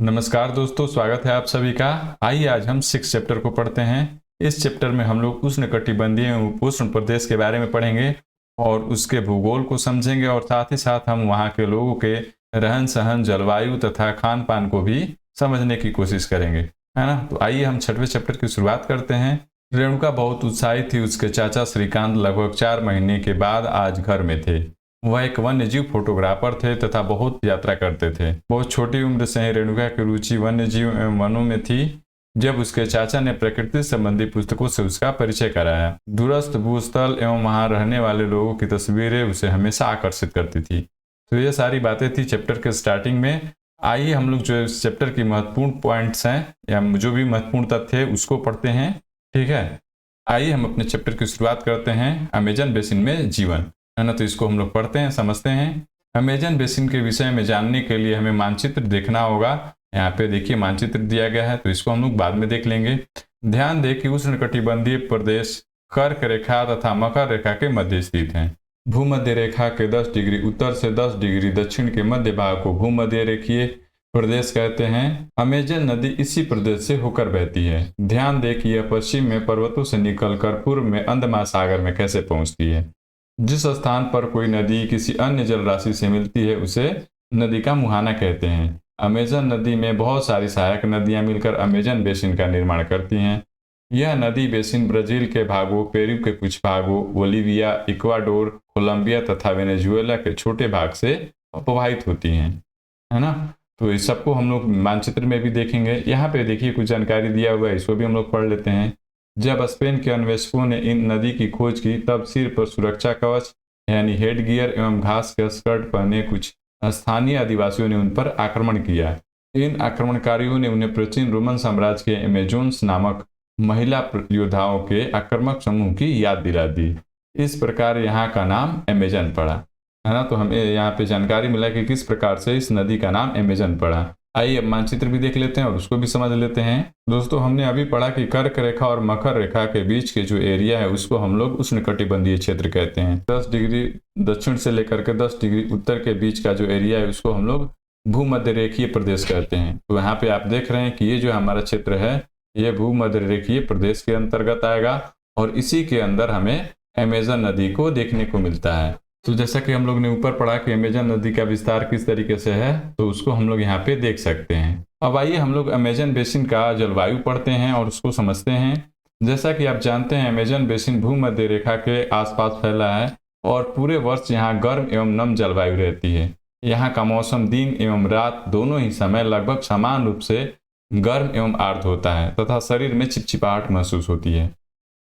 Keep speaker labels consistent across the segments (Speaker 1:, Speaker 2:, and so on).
Speaker 1: नमस्कार दोस्तों, स्वागत है आप सभी का। आइए आज हम 6 चैप्टर को पढ़ते हैं। इस चैप्टर में हम लोग उष्णकटिबंधीय एवं उपोष्ण प्रदेश के बारे में पढ़ेंगे और उसके भूगोल को समझेंगे और साथ ही साथ हम वहाँ के लोगों के रहन सहन, जलवायु तथा खान पान को भी समझने की कोशिश करेंगे, है ना। तो आइए हम 6वें चैप्टर की शुरुआत करते हैं। रेणुका बहुत उत्साहित थी। उसके चाचा श्रीकांत लगभग 4 महीने के बाद आज घर में थे। वह एक वन्यजीव फोटोग्राफर थे तथा बहुत यात्रा करते थे। बहुत छोटी उम्र से ही रेणुका की रुचि वन्यजीव एवं वनों में थी। जब उसके चाचा ने प्रकृति संबंधी पुस्तकों से उसका परिचय कराया, दूरस्थ भूस्थल एवं वहां रहने वाले लोगों की तस्वीरें उसे हमेशा आकर्षित करती थी। तो ये सारी बातें थी चैप्टर के स्टार्टिंग में। आइए हम लोग जो इस चैप्टर की महत्वपूर्ण पॉइंट्स हैं या जो भी महत्वपूर्ण तथ्य है उसको पढ़ते हैं, ठीक है। आइए हम अपने चैप्टर की शुरुआत करते हैं। अमेजन बेसिन में जीवन, है ना। तो इसको हम लोग पढ़ते हैं, समझते हैं। अमेजन बेसिन के विषय में जानने के लिए हमें मानचित्र देखना होगा। यहाँ पे देखिए मानचित्र दिया गया है, तो इसको हम लोग बाद में देख लेंगे। ध्यान दें कि उष्णकटिबंधीय प्रदेश कर्क रेखा तथा मकर रेखा के मध्य स्थित हैं। भूमध्य रेखा के 10 डिग्री उत्तर से 10 डिग्री दक्षिण के मध्य भाग को भूमध्य रेखीय प्रदेश कहते हैं। अमेजन नदी इसी प्रदेश से होकर बहती है। ध्यान दें कि यह पश्चिम में पर्वतों से निकलकर पूर्व में अंध महासागर में कैसे पहुंचती है। जिस स्थान पर कोई नदी किसी अन्य जल राशि से मिलती है उसे नदी का मुहाना कहते हैं। अमेजन नदी में बहुत सारी सहायक नदियां मिलकर अमेजन बेसिन का निर्माण करती हैं। यह नदी बेसिन ब्राजील के भागों, पेरू के कुछ भागों, बोलीविया, इक्वाडोर, कोलंबिया तथा वेनेजुएला के छोटे भाग से प्रवाहित होती हैं, है ना। तो इस सबको हम लोग मानचित्र में भी देखेंगे। यहाँ पे देखिए कुछ जानकारी दिया हुआ है, इसको भी हम लोग पढ़ लेते हैं। जब स्पेन के अन्वेषकों ने इन नदी की खोज की तब सिर पर सुरक्षा कवच यानी हेड गियर एवं घास के स्कर्ट पहने कुछ स्थानीय आदिवासियों ने उन पर आक्रमण किया। इन आक्रमणकारियों ने उन्हें प्राचीन रोमन साम्राज्य के एमेजोन्स नामक महिला योद्धाओं के आक्रामक समूह की याद दिला दी। इस प्रकार यहाँ का नाम अमेजन पड़ा, है ना। तो हमें यहाँ पे जानकारी मिला कि किस प्रकार से इस नदी का नाम अमेजन पड़ा। आइए अब मानचित्र भी देख लेते हैं और उसको भी समझ लेते हैं। दोस्तों, हमने अभी पढ़ा कि कर्क रेखा और मकर रेखा के बीच के जो एरिया है उसको हम लोग उष्णकटिबंधीय क्षेत्र कहते हैं। 10 डिग्री दक्षिण से लेकर के 10 डिग्री उत्तर के बीच का जो एरिया है उसको हम लोग भूमध्य रेखीय प्रदेश कहते हैं। तो यहाँ पे आप देख रहे हैं कि ये जो हमारा क्षेत्र है ये भूमध्य रेखीय प्रदेश के अंतर्गत आएगा और इसी के अंदर हमें अमेजन नदी को देखने को मिलता है। तो जैसा कि हम लोग ने ऊपर पढ़ा कि अमेजन नदी का विस्तार किस तरीके से है, तो उसको हम लोग यहाँ पे देख सकते हैं। अब आइए हम लोग अमेजन बेसिन का जलवायु पढ़ते हैं और उसको समझते हैं। जैसा कि आप जानते हैं अमेजन बेसिन भूमध्य रेखा के आसपास फैला है और पूरे वर्ष यहाँ गर्म एवं नम जलवायु रहती है। यहाँ का मौसम दिन एवं रात दोनों ही समय लगभग समान रूप से गर्म एवं आर्द्र होता है तथा शरीर में चिपचिपाहट महसूस होती है,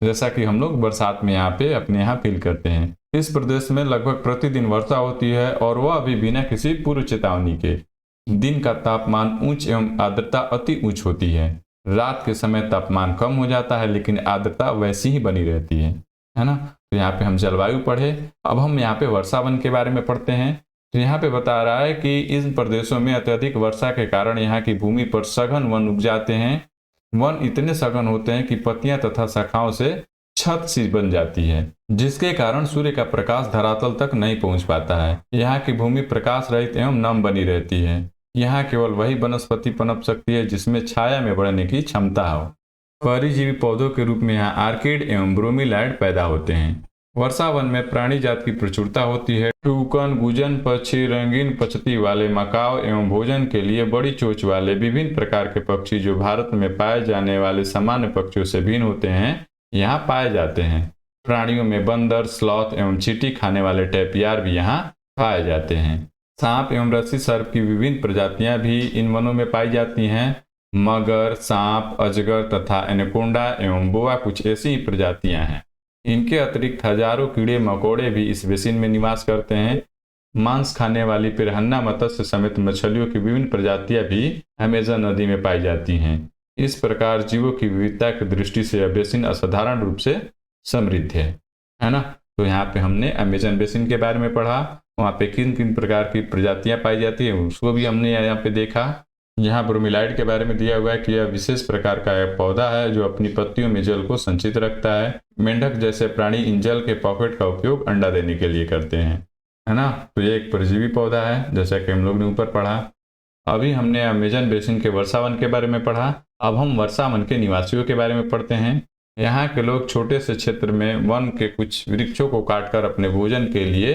Speaker 1: जैसा कि हम लोग बरसात में यहाँ पे अपने यहाँ फील करते हैं। इस प्रदेश में लगभग प्रतिदिन वर्षा होती है और वह भी बिना किसी पूर्व चेतावनी के। दिन का तापमान उच्च एवं आर्द्रता अति उच्च होती है। रात के समय तापमान कम हो जाता है लेकिन आर्द्रता वैसी ही बनी रहती है ना। तो यहाँ पे हम जलवायु पढ़े। अब हम यहाँ पे वर्षा वन के बारे में पढ़ते हैं। तो यहाँ पे बता रहा है कि इन प्रदेशों में अत्यधिक वर्षा के कारण यहाँ की भूमि पर सघन वन उग जाते हैं। वन इतने सघन होते हैं कि पत्तियां तथा शाखाओं से छत सी बन जाती है, जिसके कारण सूर्य का प्रकाश धरातल तक नहीं पहुंच पाता है। यहाँ की भूमि प्रकाश रहित एवं नम बनी रहती है। यहाँ केवल वही वनस्पति पनप सकती है जिसमें छाया में बढ़ने की क्षमता हो। परिजीवी पौधों के रूप में यहाँ आर्किड एवं ब्रोमीलाइड पैदा होते हैं। वर्षा वन में प्राणी जात की प्रचुरता होती है। टूकन, गुजन पक्षी, रंगीन पछती वाले मकाओ एवं भोजन के लिए बड़ी चोंच वाले विभिन्न प्रकार के पक्षी जो भारत में पाए जाने वाले सामान्य पक्षियों से भिन्न होते हैं यहाँ पाए जाते हैं। प्राणियों में बंदर, स्लॉथ एवं चींटी खाने वाले टैपियार भी यहाँ पाए जाते हैं। सांप एवं रस्सी सर्प की विभिन्न प्रजातियां भी इन वनों में पाई जाती हैं। मगर, सांप, अजगर तथा एनाकोंडा एवं बोआ कुछ ऐसी ही प्रजातियां हैं। इनके अतिरिक्त हजारों कीड़े मकोड़े भी इस बेसिन में निवास करते हैं। मांस खाने वाली पिरहन्ना, मत्स्य समेत मछलियों की विभिन्न प्रजातियां भी अमेजन नदी में पाई जाती हैं। इस प्रकार जीवों की विविधता की दृष्टि से यह बेसिन असाधारण रूप से समृद्ध है ना। तो यहाँ पे हमने अमेजन बेसिन के बारे में पढ़ा, वहाँ पे किन किन प्रकार की प्रजातियां पाई जाती है उसको भी हमने यहाँ पे देखा। यहाँ ब्रोमीलाइड के बारे में दिया हुआ है कि यह विशेष प्रकार का एक पौधा है जो अपनी पत्तियों में जल को संचित रखता है। मेंढक जैसे प्राणी इन जल के पॉकेट का उपयोग अंडा देने के लिए करते हैं, है ना। तो ये एक परजीवी पौधा है जैसा कि हम लोग ने ऊपर पढ़ा। अभी हमने अमेजन बेसिन के वर्षावन के बारे में पढ़ा। अब हम वर्षावन के निवासियों के बारे में पढ़ते हैं। यहाँ के लोग छोटे से क्षेत्र में वन के कुछ वृक्षों को काटकर अपने भोजन के लिए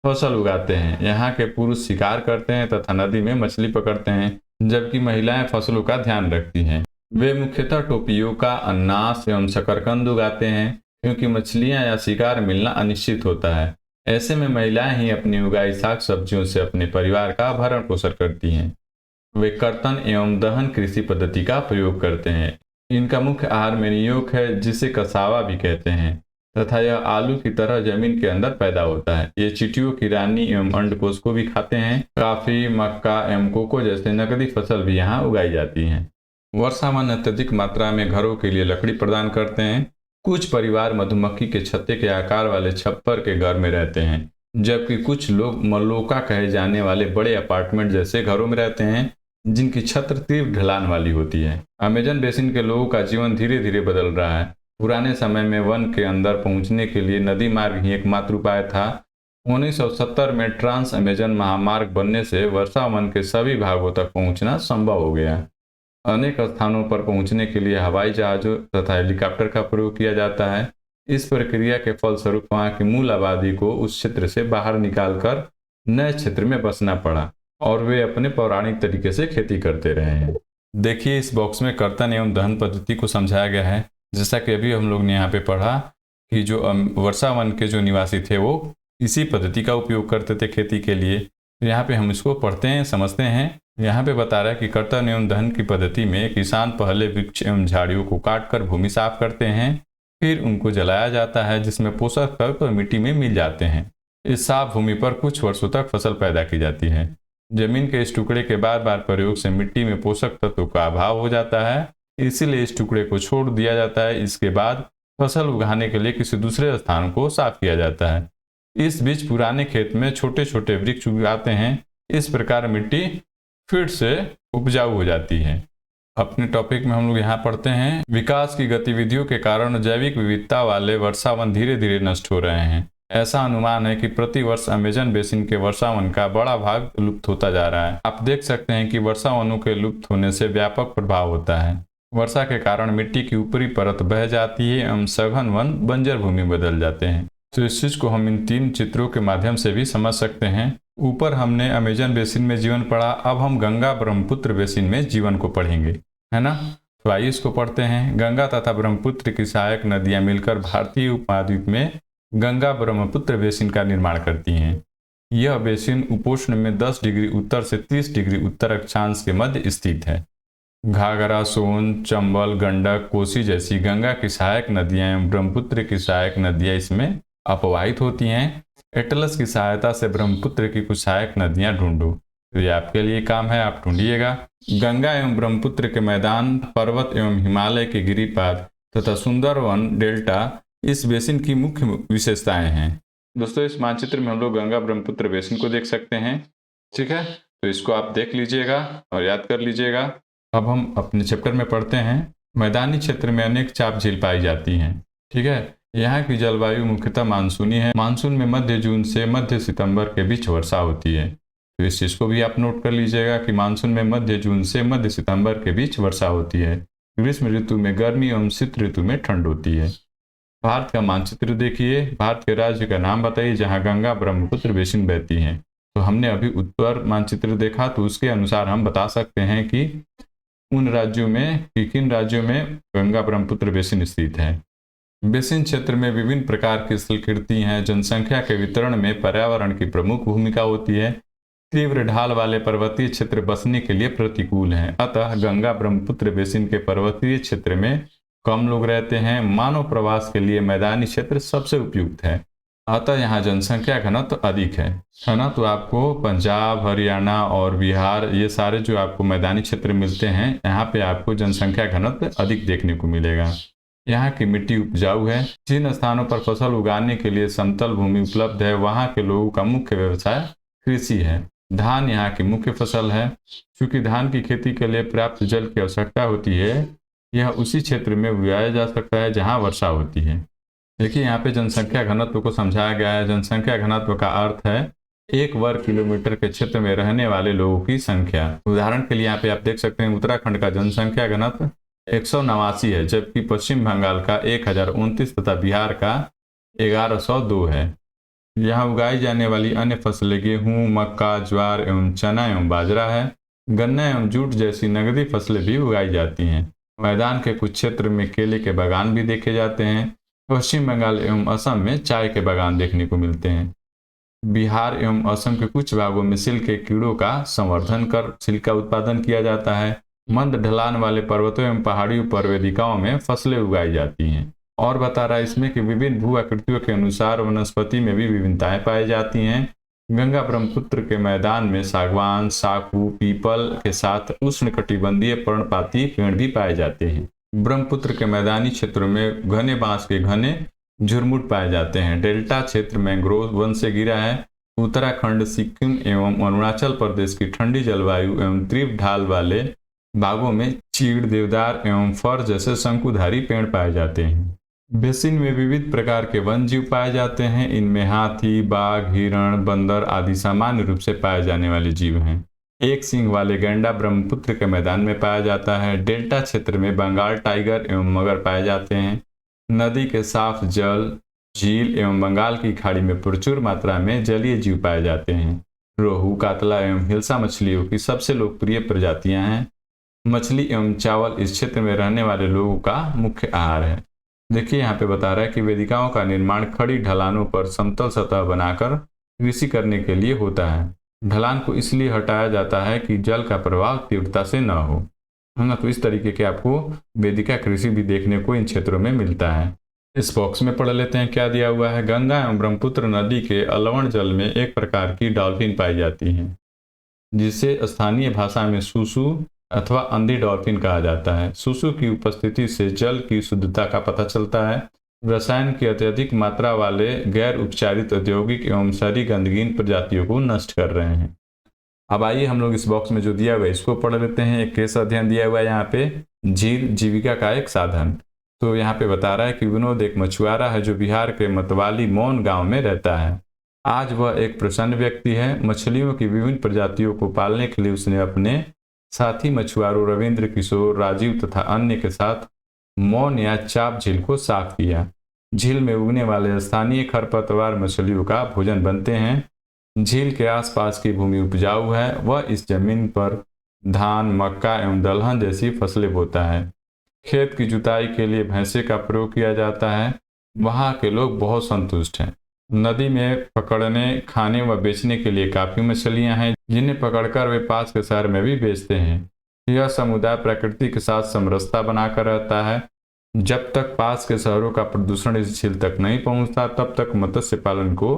Speaker 1: फसल उगाते हैं। यहाँ के पुरुष शिकार करते हैं तथा नदी में मछली पकड़ते हैं, जबकि महिलाएं फसलों का ध्यान रखती हैं। वे मुख्यतः टोपियोका, अनानास एवं शकरकंद उगाते हैं, क्योंकि मछलियां या शिकार मिलना अनिश्चित होता है। ऐसे में महिलाएं ही अपनी उगाई साग सब्जियों से अपने परिवार का भरण पोषण करती हैं। वे कर्तन एवं दहन कृषि पद्धति का प्रयोग करते हैं। इनका मुख्य आहार मैनियोक है, जिसे कसावा भी कहते हैं, तथा यह आलू की तरह जमीन के अंदर पैदा होता है। ये चींटियों की रानी एवं अंडकोश को भी खाते हैं। काफी, मक्का एवं कोको जैसे नकदी फसल भी यहाँ उगाई जाती हैं। वर्षावन अत्यधिक मात्रा में घरों के लिए लकड़ी प्रदान करते हैं। कुछ परिवार मधुमक्खी के छत्ते के आकार वाले छप्पर के घर में रहते हैं, जबकि कुछ लोग मल्लोका कहे जाने वाले बड़े अपार्टमेंट जैसे घरों में रहते हैं, जिनकी छत तीव्र ढलान वाली होती है। अमेजन बेसिन के लोगों का जीवन धीरे धीरे बदल रहा है। पुराने समय में वन के अंदर पहुंचने के लिए नदी मार्ग ही एकमात्र उपाय था। 1970 में ट्रांस अमेजन महामार्ग बनने से वर्षावन के सभी भागों तक पहुंचना संभव हो गया। अनेक स्थानों पर पहुंचने के लिए हवाई जहाजों तथा हेलीकॉप्टर का प्रयोग किया जाता है। इस प्रक्रिया के फलस्वरूप वहां की मूल आबादी को उस क्षेत्र से बाहर निकालकर नए क्षेत्र में बसना पड़ा और वे अपने पौराणिक तरीके से खेती करते रहे हैं। देखिए, इस बॉक्स में कर्तन एवं दहन पद्धति को समझाया गया है। जैसा कि अभी हम लोग ने यहाँ पे पढ़ा कि जो वर्षावन के जो निवासी थे वो इसी पद्धति का उपयोग करते थे खेती के लिए। यहाँ पे हम इसको पढ़ते हैं, समझते हैं। यहाँ पे बता रहा है कि कर्तन एवं दहन की पद्धति में किसान पहले वृक्ष एवं झाड़ियों को काटकर भूमि साफ करते हैं, फिर उनको जलाया जाता है, जिसमें पोषक तत्व मिट्टी में मिल जाते हैं। इस साफ भूमि पर कुछ वर्षों तक फसल पैदा की जाती है। जमीन के इस टुकड़े के बार बार प्रयोग से मिट्टी में पोषक तत्वों का अभाव हो जाता है, इसीलिए इस टुकड़े को छोड़ दिया जाता है। इसके बाद फसल उगाने के लिए किसी दूसरे स्थान को साफ किया जाता है। इस बीच पुराने खेत में छोटे छोटे वृक्ष उगाते हैं। इस प्रकार मिट्टी फिर से उपजाऊ हो जाती है। अपने टॉपिक में हम लोग यहाँ पढ़ते हैं, विकास की गतिविधियों के कारण जैविक विविधता वाले वर्षावन धीरे धीरे नष्ट हो रहे हैं। ऐसा अनुमान है कि प्रति वर्ष अमेजन बेसिन के वर्षावन का बड़ा भाग लुप्त होता जा रहा है। आप देख सकते हैं कि वर्षावनों के लुप्त होने से व्यापक प्रभाव होता है। वर्षा के कारण मिट्टी की ऊपरी परत बह जाती है एवं सघन वन बंजर भूमि बदल जाते हैं। तो इस चीज को हम इन 3 चित्रों के माध्यम से भी समझ सकते हैं। ऊपर हमने अमेजन बेसिन में जीवन पढ़ा, अब हम गंगा ब्रह्मपुत्र बेसिन में जीवन को पढ़ेंगे, है ना। तो आइए इसको पढ़ते हैं। गंगा तथा ब्रह्मपुत्र की सहायक नदियां मिलकर भारतीय उपमहाद्वीप में गंगा ब्रह्मपुत्र बेसिन का निर्माण करती हैं। यह बेसिन उपोष्ण में 10 डिग्री उत्तर से 30 डिग्री उत्तर अक्षांश के मध्य स्थित है। घाघरा, सोन, चंबल, गंडक, कोसी जैसी गंगा की सहायक नदियां एवं ब्रह्मपुत्र की सहायक नदियां इसमें अपवाहित होती हैं। एटलस की सहायता से ब्रह्मपुत्र की कुछ सहायक नदियां ढूंढो। तो ये आपके लिए काम है, आप ढूंढिएगा। गंगा एवं ब्रह्मपुत्र के मैदान, पर्वत एवं हिमालय के गिरिपाद तथा सुंदरवन डेल्टा इस बेसिन की मुख्य विशेषताएं हैं। दोस्तों, इस मानचित्र में हम लोग गंगा ब्रह्मपुत्र बेसिन को देख सकते हैं, ठीक है। तो इसको आप देख लीजिएगा और याद कर लीजिएगा। अब हम अपने चैप्टर में पढ़ते हैं। मैदानी क्षेत्र में अनेक चाप झील पाई जाती हैं, ठीक है। यहाँ की जलवायु मुख्यतः मानसूनी है। मानसून में मध्य जून से मध्य सितंबर के बीच वर्षा होती है। तो इस चीज को भी आप नोट कर लीजिएगा कि मानसून में मध्य जून से मध्य सितंबर के बीच वर्षा होती है। ग्रीष्म ऋतु में गर्मी एवं शीत ऋतु में ठंड होती है। भारत का मानचित्र देखिए। भारत के राज्य का नाम बताइए जहाँ गंगा ब्रह्मपुत्र बेसिन बहती हैं। तो हमने अभी उत्तर मानचित्र देखा, तो उसके अनुसार हम बता सकते हैं कि उन राज्यों में किन राज्यों में गंगा ब्रह्मपुत्र बेसिन स्थित है। बेसिन क्षेत्र में विभिन्न प्रकार की स्थलकृति हैं। जनसंख्या के वितरण में पर्यावरण की प्रमुख भूमिका होती है। तीव्र ढाल वाले पर्वतीय क्षेत्र बसने के लिए प्रतिकूल हैं, अतः गंगा ब्रह्मपुत्र बेसिन के पर्वतीय क्षेत्र में कम लोग रहते हैं। मानव प्रवास के लिए मैदानी क्षेत्र सबसे उपयुक्त है, अतः यहाँ जनसंख्या घनत्व अधिक है ना। तो आपको पंजाब, हरियाणा और बिहार, ये सारे जो आपको मैदानी क्षेत्र मिलते हैं, यहाँ पे आपको जनसंख्या घनत्व अधिक देखने को मिलेगा। यहाँ की मिट्टी उपजाऊ है। जिन स्थानों पर फसल उगाने के लिए समतल भूमि उपलब्ध है, वहाँ के लोगों का मुख्य व्यवसाय कृषि है। धान यहाँ की मुख्य फसल है। क्योंकि धान की खेती के लिए पर्याप्त जल की आवश्यकता होती है, यह उसी क्षेत्र में उगाया जा सकता है जहाँ वर्षा होती है। देखिए, यहाँ पे जनसंख्या घनत्व को समझाया गया है। जनसंख्या घनत्व का अर्थ है 1 वर्ग किलोमीटर के क्षेत्र में रहने वाले लोगों की संख्या। उदाहरण के लिए यहाँ पे आप देख सकते हैं उत्तराखंड का जनसंख्या घनत्व 189 है, जबकि पश्चिम बंगाल का 1029 तथा बिहार का 1102 है। यहाँ उगाई जाने वाली अन्य फसलें गेहूं, मक्का, ज्वार एवं चना एवं बाजरा है। गन्ना एवं जूट जैसी नगदी फसलें भी उगाई जाती हैं। मैदान के कुछ क्षेत्र में केले के बागान भी देखे जाते हैं। पश्चिम बंगाल एवं असम में चाय के बागान देखने को मिलते हैं। बिहार एवं असम के कुछ भागों में सिल्क के कीड़ों का संवर्धन कर सिल्क का उत्पादन किया जाता है। मंद ढलान वाले पर्वतों एवं पहाड़ियों पर वेदिकाओं में फसलें उगाई जाती हैं। और बता रहा है इसमें कि विभिन्न भू आकृतियों के अनुसार वनस्पति में भी विभिन्नताएं पाई जाती हैं। गंगा ब्रह्मपुत्र के मैदान में सागवान, साखू, पीपल के साथ उष्णकटिबंधीय पर्णपाती पेड़ भी पाए जाते हैं। ब्रह्मपुत्र के मैदानी क्षेत्रों में घने बांस के घने झुरमुट पाए जाते हैं। डेल्टा क्षेत्र मैंग्रोव वन से घिरा है। उत्तराखंड, सिक्किम एवं अरुणाचल प्रदेश की ठंडी जलवायु एवं तीव्र ढाल वाले भागों में चीड़, देवदार एवं फर जैसे शंकुधारी पेड़ पाए जाते हैं। बेसिन में विविध प्रकार के वन जीव पाए जाते हैं। इनमें हाथी, बाघ, हिरण, बंदर आदि सामान्य रूप से पाए जाने वाले जीव हैं। एक सींग वाले गैंडा ब्रह्मपुत्र के मैदान में पाया जाता है। डेल्टा क्षेत्र में बंगाल टाइगर एवं मगर पाए जाते हैं। नदी के साफ जल, झील एवं बंगाल की खाड़ी में प्रचुर मात्रा में जलीय जीव पाए जाते हैं। रोहू, कातला एवं हिल्सा मछलियों की सबसे लोकप्रिय प्रजातियां हैं। मछली एवं चावल इस क्षेत्र में रहने वाले लोगों का मुख्य आहार है। देखिए यहाँ पे बता रहा है कि वेदिकाओं का निर्माण खड़ी ढलानों पर समतल सतह बनाकर कृषि करने के लिए होता है। ढलान को इसलिए हटाया जाता है कि जल का प्रवाह तीव्रता से न हो, है ना। तो इस तरीके के आपको वेदिका कृषि भी देखने को इन क्षेत्रों में मिलता है। इस बॉक्स में पढ़ लेते हैं क्या दिया हुआ है। गंगा एवं ब्रह्मपुत्र नदी के अलवण जल में एक प्रकार की डॉल्फिन पाई जाती है, जिसे स्थानीय भाषा में सुसु अथवा अंधी डॉल्फिन कहा जाता है। सुसु की उपस्थिति से जल की शुद्धता का पता चलता है। रसायन की अत्यधिक मात्रा वाले गैर उपचारित औद्योगिक एवं शहरी गंदगी इन प्रजातियों को नष्ट कर रहे हैं। अब आइए हम लोग इस बॉक्स में जो दिया हुआ है इसको पढ़ लेते हैं। एक केस अध्ययन दिया हुआ है यहाँ पे, झील जीविका का एक साधन। तो यहाँ पे बता रहा है कि विनोद एक मछुआरा है जो बिहार के मतवाली मौन गांव में रहता है। आज वह एक प्रसन्न व्यक्ति है। मछलियों की विभिन्न प्रजातियों को पालने के लिए उसने अपने साथी मछुआरों रविंद्र, किशोर, राजीव तथा अन्य के साथ मौन या चाप झील को साफ किया। झील में उगने वाले स्थानीय खरपतवार मछलियों का भोजन बनते हैं। झील के आसपास की भूमि उपजाऊ है। वह इस जमीन पर धान, मक्का एवं दलहन जैसी फसलें बोता है। खेत की जुताई के लिए भैंसे का प्रयोग किया जाता है। वहाँ के लोग बहुत संतुष्ट हैं। नदी में पकड़ने, खाने व बेचने के लिए काफी मछलियां हैं, जिन्हें पकड़कर वे पास के शहर में भी बेचते हैं। यह समुदाय प्रकृति के साथ समरसता बनाकर रहता है। जब तक पास के शहरों का प्रदूषण इस झील तक नहीं पहुंचता, तब तक मत्स्य पालन को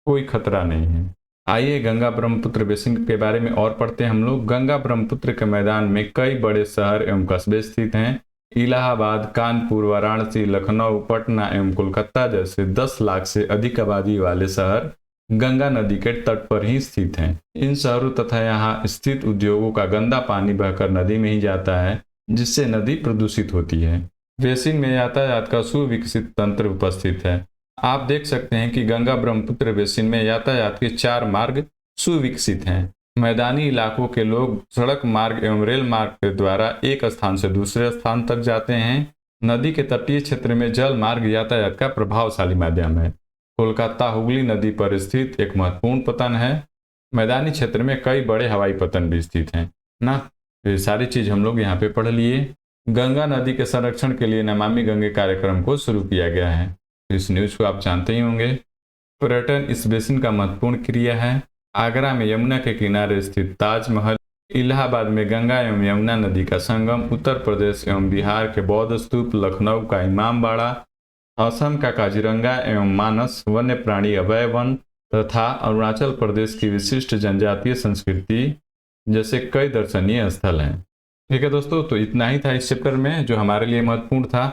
Speaker 1: कोई खतरा नहीं है। आइए गंगा ब्रह्मपुत्र बेसिन के बारे में और पढ़ते हैं हम लोग। गंगा ब्रह्मपुत्र के मैदान में कई बड़े शहर एवं कस्बे स्थित हैं। इलाहाबाद, कानपुर, वाराणसी, लखनऊ, पटना एवं कोलकाता जैसे 10 लाख से अधिक आबादी वाले शहर गंगा नदी के तट पर ही स्थित हैं। इन शहरों तथा यहाँ स्थित उद्योगों का गंदा पानी बहकर नदी में ही जाता है, जिससे नदी प्रदूषित होती है। बेसिन में यातायात का सुविकसित तंत्र उपस्थित है। आप देख सकते हैं कि गंगा ब्रह्मपुत्र बेसिन में यातायात के 4 मार्ग सुविकसित हैं। मैदानी इलाकों के लोग सड़क मार्ग एवं रेल मार्ग के द्वारा एक स्थान से दूसरे स्थान तक जाते हैं। नदी के तटीय क्षेत्र में जल मार्ग यातायात का प्रभावशाली माध्यम है। कोलकाता हुगली नदी पर स्थित एक महत्वपूर्ण पतन है। मैदानी क्षेत्र में कई बड़े हवाई पतन भी स्थित हैं ना। ये सारी चीज हम लोग यहाँ पे पढ़ लिए। गंगा नदी के संरक्षण के लिए नमामि गंगे कार्यक्रम को शुरू किया गया है। इस न्यूज को आप जानते ही होंगे। पर्यटन इस बेसिन का महत्वपूर्ण क्रिया है। आगरा में यमुना के किनारे स्थित ताजमहल, इलाहाबाद में गंगा एवं यमुना नदी का संगम, उत्तर प्रदेश एवं बिहार के बौद्ध स्तूप, लखनऊ का इमामबाड़ा, असम का काजीरंगा एवं मानस वन्य प्राणी अभय वन तथा अरुणाचल प्रदेश की विशिष्ट जनजातीय संस्कृति जैसे कई दर्शनीय स्थल हैं। ठीक है दोस्तों, तो इतना ही था इस चैप्टर में जो हमारे लिए महत्वपूर्ण था।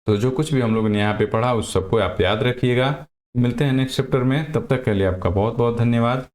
Speaker 1: तो जो कुछ भी हम लोगों ने यहाँ पे पढ़ा उस सबको आप याद रखिएगा। मिलते हैं नेक्स्ट चैप्टर में, तब तक के लिए आपका बहुत बहुत धन्यवाद।